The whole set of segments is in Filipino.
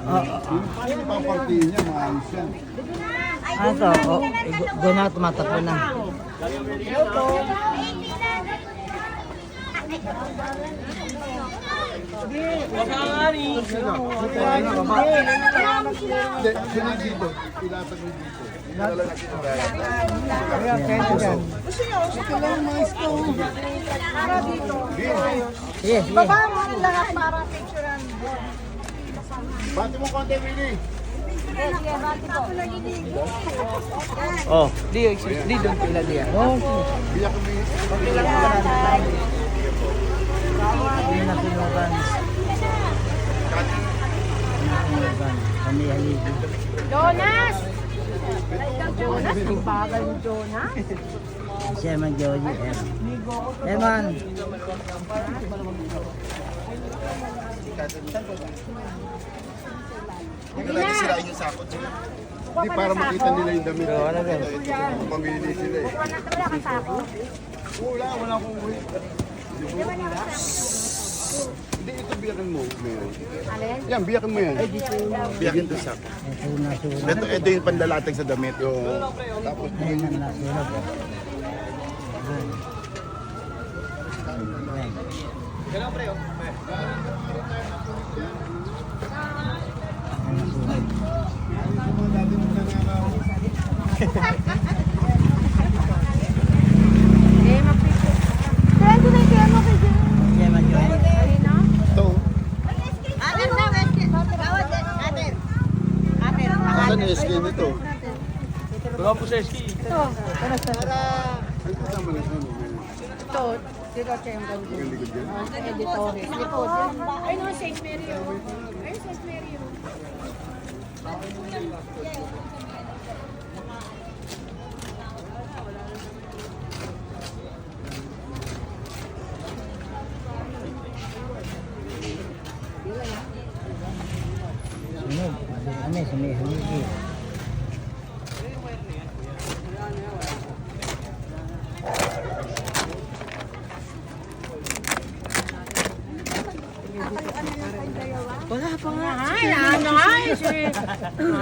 Paano ipapartiin niya? Maayos yan. Ano to? Doon na tumatakbo na. Hindi, sino dito? Pilatag mo dito. Gusto nyo, ito lang mais to. Para dito. Sige, sige. Baba mo ng lahat para picturean. Bati mo konti, Willie. Oh, di doon pila diya. Oh, Biyak mo yun. hindi na pinukan. Kami haligi. Jonas! Jonas? Ang bagal ni Jonas. Siya man Joji. Eman. Hindi na lagi sirain yung sakot sila. Hindi, para makita nila yung damit. Pamili sila eh. Wala kang sako. Wala akong uwi. Hindi, ito biyakin mo. Mayor. Alin? Yan, biyakin mo yan. Biyakin to sakot. Ito yung panlalatag sa damit. Yung, tapos Ayun ang nasulog. Eh, mag-picture. Kaya ko na yung kaya mo kay Jen. Siya man Joji. Alin na? ito. Ater daw, Ater. Ater. Saan yung SK nito? Wala po sa ski. Ito. Ay, kasama na siya. Ito. Dito siya yung ganito. Ang likod yan. Sa editorial. Likod. Ay, no, St. Mary. Ay, St. Mary. Sunog. Ano sa may haligi. Wala pa nga. Ay, nice.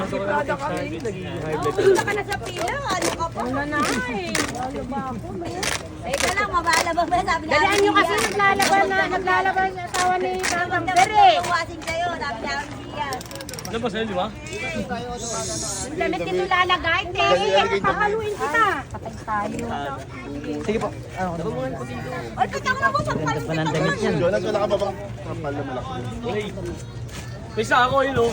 Sigurado kami. Punta ka na sa pila. Ano ka pa? Wala na. Ano ba ako? Ito lang, mabalabang ba? Sabi namin. Galaan nyo kasi naglalaban sa asawa ni Tatang Bere. Tuwasin kayo, sabi namin siya. Ano ba sa'yo, di ba? Yung damit dito lalagay, te. Pahaluin kita. Patay tayo. Sige po. Ano? Ay, kita mo na po, sampalin kita. Panandamit yan. Jonas, wala ka ba bang kapal na malaki? May isa ako yun, oh.